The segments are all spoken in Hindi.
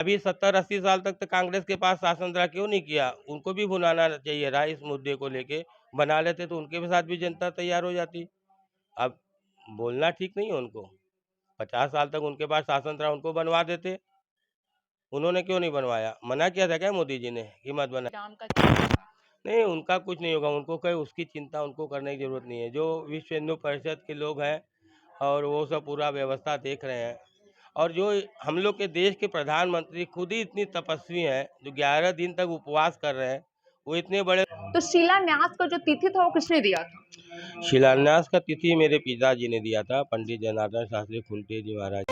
अभी 70-80 साल तक तो कांग्रेस के पास शासन रहा, क्यों नहीं किया? उनको भी भुनाना चाहिए रहा इस मुद्दे को लेके। बना लेते तो उनके भी साथ भी जनता तैयार हो जाती। अब बोलना ठीक नहीं है उनको। 50 साल तक उनके पास शासन रहा, उनको बनवा देते। उन्होंने क्यों नहीं बनवाया? मना किया था क्या मोदी जी ने कि मत बना? राम का क्या होगा? नहीं, उनका कुछ नहीं होगा। उनको कोई उसकी चिंता उनको करने की जरूरत नहीं है। जो विश्व हिंदू परिषद के लोग हैं और वो सब पूरा व्यवस्था देख रहे हैं। और जो हम लोग के देश के प्रधानमंत्री खुद ही इतनी तपस्वी हैं, जो 11 दिन तक उपवास कर रहे हैं, वो इतने बड़े। तो शिलान्यास का जो तिथि था वो किसने दिया था? शिलान्यास का तिथि मेरे पिताजी ने दिया था, पंडित जनार्दन शास्त्री खुंटे जी महाराज।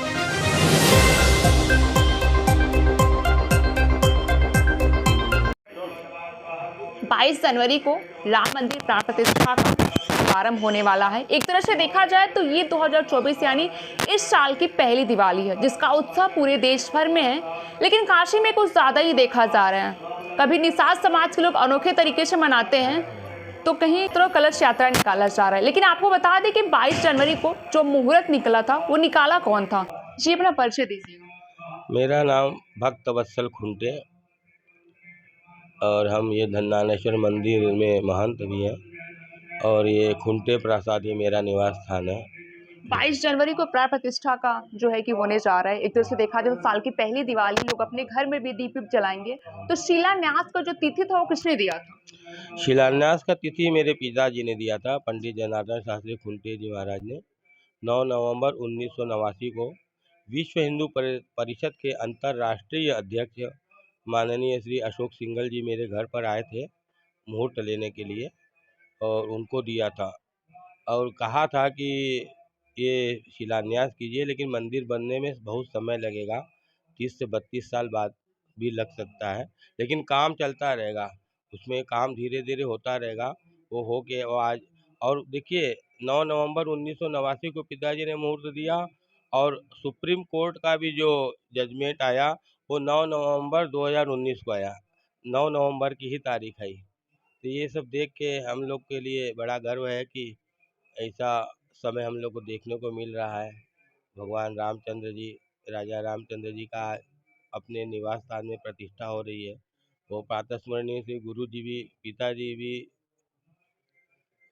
22 जनवरी को राम मंदिर प्राण प्रतिष्ठा का प्रारंभ होने वाला है। एक तरह से देखा जाए तो ये 2024 यानी इस साल की पहली दिवाली है, जिसका उत्सव पूरे देश भर में है। लेकिन काशी में कुछ ज्यादा ही देखा जा रहा है। कभी निषाद समाज के लोग अनोखे तरीके से मनाते हैं, तो कहीं तरह कलश यात्रा निकाला जा रहा है। लेकिन आपको बता दें कि 22 जनवरी को जो मुहूर्त निकला था वो निकाला कौन था? जी अपना परिचय दीजिएगा। मेरा नाम भक्त वत्सल खुंटे और हम ये धन्नानेश्वर मंदिर में महंत भी हैं और ये खुंटे प्रसाद ये मेरा निवास स्थान है। 22 जनवरी को प्राण प्रतिष्ठा का जो है कि होने जा रहा है। एक तरह से देखा जाए तो साल की पहली दिवाली, लोग अपने घर में भी दीप जलाएंगे। तो शिलान्यास का जो तिथि था वो किसने दिया था? शिलान्यास का तिथि मेरे पिताजी ने दिया था, पंडित जनार्दन शास्त्री खुंटे जी महाराज ने। 9 नवंबर 1989 को विश्व हिंदू परिषद के अंतर्राष्ट्रीय अध्यक्ष माननीय श्री अशोक सिंघल जी मेरे घर पर आए थे मुहूर्त लेने के लिए और उनको दिया था और कहा था कि ये शिलान्यास कीजिए, लेकिन मंदिर बनने में बहुत समय लगेगा, 30 से 32 साल बाद भी लग सकता है, लेकिन काम चलता रहेगा, उसमें काम धीरे धीरे होता रहेगा। वो हो के वो आज और देखिए 9 नवंबर 1989 को पिताजी ने मुहूर्त दिया और सुप्रीम कोर्ट का भी जो जजमेंट आया वो 9 नवंबर 2019 को आया। 9 नवंबर की ही तारीख आई। तो ये सब देख के हम लोग के लिए बड़ा गर्व है कि ऐसा समय हम लोग को देखने को मिल रहा है। भगवान रामचंद्र जी, राजा रामचंद्र जी का अपने निवास स्थान में प्रतिष्ठा हो रही है। वो प्रातस्मरणीय से गुरु जी भी, पिताजी भी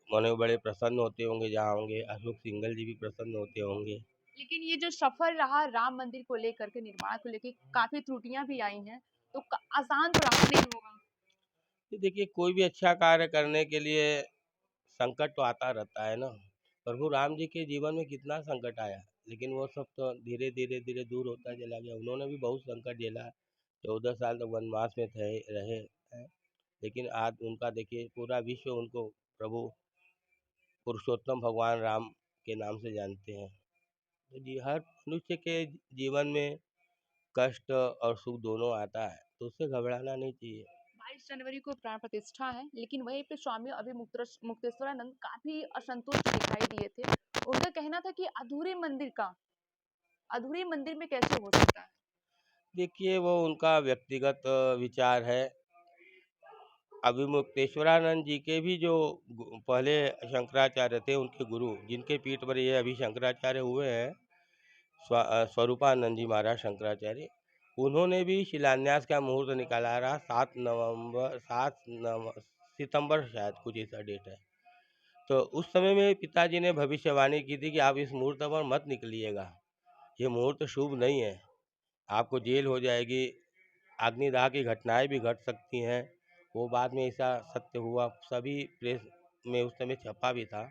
मन बड़े प्रसन्न होते होंगे जहाँ होंगे, अशोक सिंघल जी भी प्रसन्न होते होंगे। लेकिन ये जो सफर रहा राम मंदिर को लेकर के, निर्माण को लेकर काफी त्रुटियां भी आई हैं, तो आसान तो रहा नहीं होगा। तो देखिए कोई भी अच्छा कार्य करने के लिए संकट तो आता रहता है ना। प्रभु राम जी के जीवन में कितना संकट आया, लेकिन वो सब तो धीरे धीरे धीरे दूर होता चला गया। उन्होंने भी बहुत संकट झेला, 14 साल तक वनवास में थे रहे हैं, लेकिन आज उनका देखिए पूरा विश्व उनको प्रभु पुरुषोत्तम भगवान राम के नाम से जानते हैं। तो जी हर मनुष्य के जीवन में कष्ट और सुख दोनों आता है, तो उससे घबराना नहीं चाहिए। 22 जनवरी को प्राण प्रतिष्ठा है, लेकिन वहीं पे स्वामी अभी मुक्तेश्वरानंद काफी असंतुष्ट दिखाई दिए थे। उनका कहना था कि अधूरे मंदिर में कैसे हो सकता है? देखिए वो उनका व्यक्तिगत विचार है। अभिमुक्तेश्वरानंद जी के भी जो पहले शंकराचार्य थे, उनके गुरु जिनके पीठ पर ये अभी शंकराचार्य हुए हैं, स्वरूपानंद जी महाराज शंकराचार्य, उन्होंने भी शिलान्यास का मुहूर्त निकाला रहा 7 सितंबर शायद कुछ ऐसा डेट है। तो उस समय में पिताजी ने भविष्यवाणी की थी कि आप इस मुहूर्त पर मत निकलिएगा, ये मुहूर्त शुभ नहीं है, आपको जेल हो जाएगी, अग्निदाह की घटनाएं भी घट सकती हैं। वो बाद में ऐसा सत्य हुआ, सभी प्रेस में उस समय छपा भी था।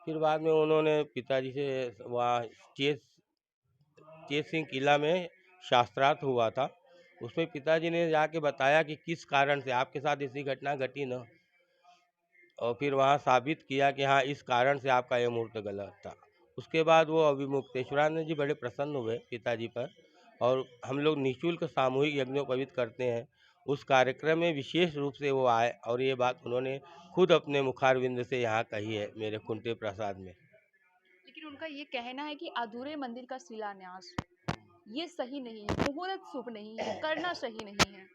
फिर बाद में उन्होंने पिताजी से वहाँ चेत चेत सिंह किला में शास्त्रार्थ हुआ था, उसमें पिताजी ने जाके बताया कि किस कारण से आपके साथ ऐसी घटना घटी ना, और फिर वहाँ साबित किया कि हाँ इस कारण से आपका ये मुहूर्त गलत था। उसके बाद वो अभिमुक्तेश्वरानंद जी बड़े प्रसन्न हुए पिताजी पर, और हम लोग निःशुल्क सामूहिक यज्ञोपवीत करते हैं। उस कार्यक्रम में विशेष रूप से वो आए और ये बात उन्होंने खुद अपने मुखारविंद से यहाँ कही है मेरे खुंटे प्रसाद में। लेकिन उनका ये कहना है कि अधूरे मंदिर का शिलान्यास ये सही नहीं है, मुहूर्त शुभ नहीं है, करना सही नहीं है।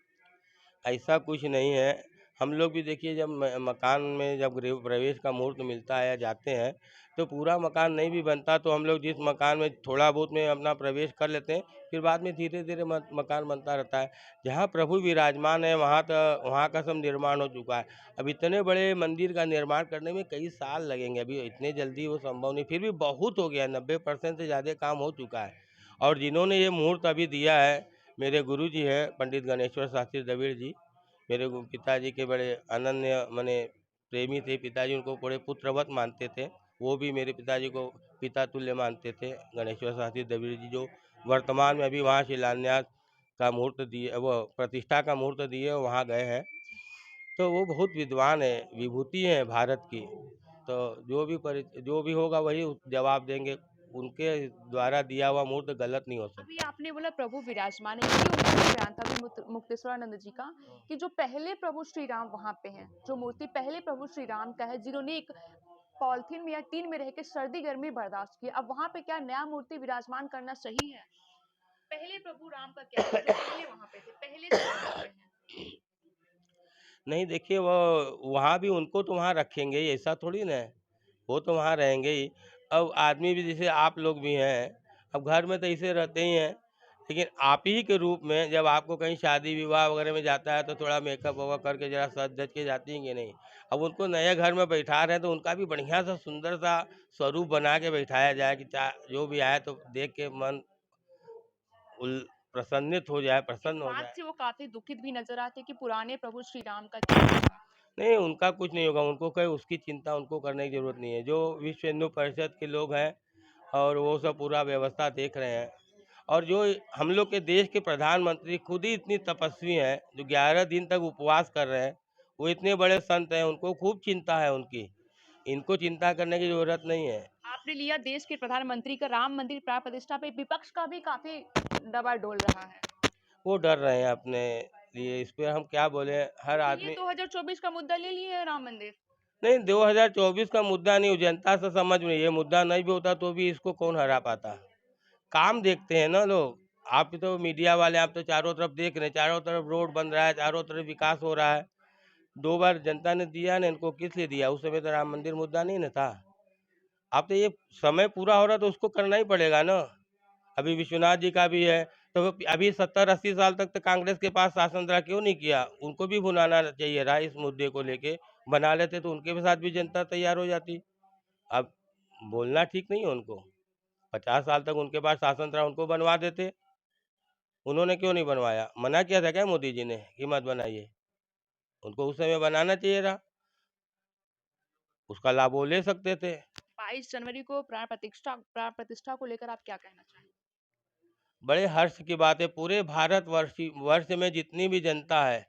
ऐसा कुछ नहीं है। हम लोग भी देखिए जब मकान में जब गृह प्रवेश का मुहूर्त मिलता है या जाते हैं तो पूरा मकान नहीं भी बनता तो हम लोग जिस मकान में थोड़ा बहुत में अपना प्रवेश कर लेते हैं, फिर बाद में धीरे धीरे मकान बनता रहता है। जहाँ प्रभु विराजमान है वहाँ तो वहाँ का सब निर्माण हो चुका है। अब इतने बड़े मंदिर का निर्माण करने में कई साल लगेंगे, अभी इतने जल्दी वो संभव नहीं, फिर भी बहुत हो गया, 90% से ज़्यादा काम हो चुका है। और जिन्होंने ये मुहूर्त अभी दिया है, मेरे गुरु जी हैं पंडित गणेश्वर शास्त्री द्रविड़ जी। मेरे पिताजी के बड़े अनन्य माने प्रेमी थे, पिताजी उनको बड़े पुत्रवत मानते थे। वो भी मेरे पिताजी को पिता तुल्य मानते थे, गणेश्वर शास्त्री द्रविड़ जी, जो वर्तमान में अभी वहाँ शिलान्यास का मुहूर्त दिए, वो प्रतिष्ठा का मुहूर्त दिए, वहाँ गए हैं। तो वो बहुत विद्वान है, विभूति है भारत की। तो जो भी होगा वही जवाब देंगे। उनके द्वारा दिया हुआ मुहूर्त गलत नहीं हो अभी सकता। आपने बोला प्रभु विराजमान है, ये उनका बयान था अभी मुक्तेश्वरानंद जी का कि जो पहले प्रभु श्री राम वहां पे हैं, जो मूर्ति पहले प्रभु श्री राम का है, जिन्होंने एक पॉलिथीन में या टीन में रह के सर्दी गर्मी बर्दाश्त की, अब वहां पे क्या नया मूर्ति विराजमान करना सही है? पहले प्रभु राम का क्या है, जो पहले वहां पे थे, पहले से वहां पे हैं? नहीं देखिए, वो वहाँ भी उनको तो वहाँ रखेंगे ही, ऐसा थोड़ी ना है। वो तो वहाँ रहेंगे ही। अब आदमी भी जैसे आप लोग भी हैं, अब घर में तो ऐसे रहते ही हैं, लेकिन आप ही के रूप में जब आपको कहीं शादी विवाह वगैरह में जाता है तो थोड़ा मेकअप वगैरह करके ज़रा सज धज के जाती हैं कि नहीं। अब उनको नए घर में बैठा रहे हैं तो उनका भी बढ़िया सा सुंदर सा स्वरूप बना के बैठाया जाए कि जो भी आए तो देख के मन उल प्रसन्नित हो जाए, इस प्रसन्न हो बात जाए। से वो काफी दुखित भी नजर आते कि पुराने प्रभु श्री राम का क्या होगा? नहीं, उनका कुछ नहीं होगा, उनको कोई उसकी चिंता उनको करने की ज़रूरत नहीं है। जो विश्व हिंदू परिषद के लोग हैं और वो सब पूरा व्यवस्था देख रहे हैं। और जो हम लोग के देश के प्रधानमंत्री खुद ही इतनी तपस्वी हैं, जो 11 दिन तक उपवास कर रहे हैं, वो इतने बड़े संत हैं, उनको खूब चिंता है उनकी। इनको चिंता करने की ज़रूरत नहीं है। आपने लिया देश के प्रधानमंत्री का राम मंदिर प्राण प्रतिष्ठा पे, विपक्ष का भी काफी डबल डोल रहा है। वो डर रहे हैं अपने लिए, इस पे हम क्या बोले, हर तो ये आदमी। 2024 का मुद्दा ले लिए है राम मंदिर। नहीं, 2024 का मुद्दा नहीं, वो जनता से समझ में, ये मुद्दा नहीं भी होता तो भी इसको कौन हरा पाता। काम देखते हैं ना लोग। आप तो मीडिया वाले, आप तो चारों तरफ देख रहे हैं, चारों तरफ रोड बन रहा है, चारों तरफ विकास हो रहा है। 2 बार जनता ने दिया ना इनको, किस लिए दिया? उस समय तो राम मंदिर मुद्दा नहीं ना था। अब तो ये समय पूरा हो रहा है तो उसको करना ही पड़ेगा ना। अभी विश्वनाथ जी का भी है, तो वो अभी 70-80 साल तक तो कांग्रेस के पास शासन रहा, क्यों नहीं किया? उनको भी भुनाना चाहिए रहा इस मुद्दे को लेके। बना लेते तो उनके भी साथ भी जनता तैयार हो जाती। अब बोलना ठीक नहीं है उनको। 50 साल तक उनके पास शासन रहा, उनको बनवा देते। उन्होंने क्यों नहीं बनवाया? मना किया था क्या मोदी जी ने कि मत बनाइए? उनको उस समय बनाना चाहिए था, उसका लाभ वो ले सकते थे। 22 जनवरी को प्राण प्रतिष्ठा को लेकर आप क्या कहना चाहेंगे? बड़े हर्ष की बात है, पूरे भारत वर्ष में जितनी भी जनता है,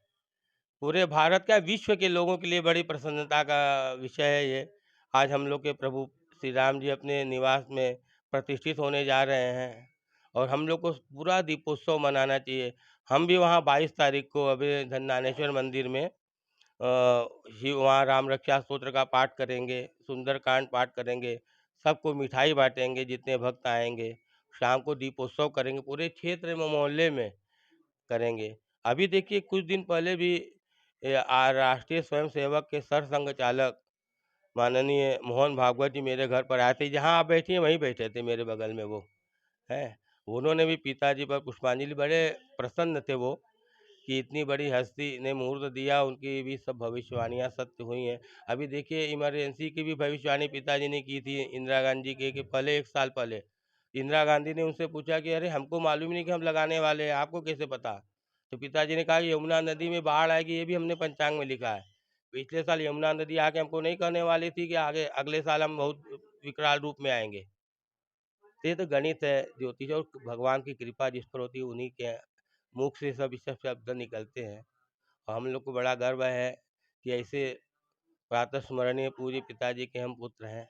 पूरे भारत क्या विश्व के लोगों के लिए बड़ी प्रसन्नता का विषय है ये। आज हम लोग के प्रभु श्री राम जी अपने निवास में प्रतिष्ठित होने जा रहे हैं और हम लोग को पूरा दीपोत्सव मनाना चाहिए। हम भी वहाँ 22 तारीख को अभी धन्नानेश्वर मंदिर में वहाँ राम रक्षा स्तोत्र का पाठ करेंगे, सुंदरकांड पाठ करेंगे, सबको मिठाई बाँटेंगे जितने भक्त आएँगे, शाम को दीपोत्सव करेंगे, पूरे क्षेत्र में मोहल्ले में करेंगे। अभी देखिए कुछ दिन पहले भी राष्ट्रीय स्वयंसेवक के सरसंघचालक माननीय मोहन भागवत जी मेरे घर पर आए थे, जहाँ आप बैठी हैं वहीं बैठे थे मेरे बगल में वो, हैं। उन्होंने भी पिताजी पर पुष्पांजलि, बड़े प्रसन्न थे वो कि इतनी बड़ी हस्ती ने मुहूर्त दिया, उनकी भी सब भविष्यवाणियाँ सत्य हुई हैं। अभी देखिए इमरजेंसी की भी भविष्यवाणी पिताजी ने की थी इंदिरा गांधी के पहले 1 साल पहले। इंदिरा गांधी ने उनसे पूछा कि अरे हमको मालूम ही नहीं कि हम लगाने वाले हैं, आपको कैसे पता? तो पिताजी ने कहा कि यमुना नदी में बाढ़ आएगी, ये भी हमने पंचांग में लिखा है। पिछले साल यमुना नदी आके हमको नहीं कहने वाली थी कि आगे अगले साल हम बहुत विकराल रूप में आएँगे। तो ये तो गणित है, ज्योतिष और भगवान की कृपा जिस पर होती है उन्हीं के मुख से सब शब्द निकलते हैं। और हम लोग को बड़ा गर्व है कि ऐसे प्रातः स्मरणीय पूज्य पिताजी के हम पुत्र हैं।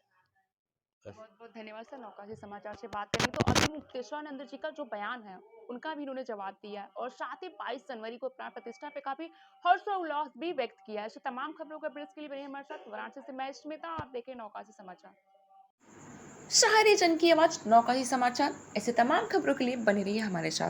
बस। बहुत बहुत धन्यवाद सर, नौकाशी समाचार से बात करने। तो अभी मुक्तेश्वरानंद जी का जो बयान है उनका भी इन्होंने जवाब दिया है और साथ ही 22 जनवरी को प्राण प्रतिष्ठा पे काफी हर्ष और उल्लास भी व्यक्त किया है। ऐसे तमाम खबरों का अपडेट्स के लिए बने हमारे साथ। वाराणसी से मैं स्मिता, आप देखें नौकाशी समाचार। शहरी जन की आवाज नौकाशी समाचार। ऐसे तमाम खबरों के लिए बने रहिए हमारे साथ।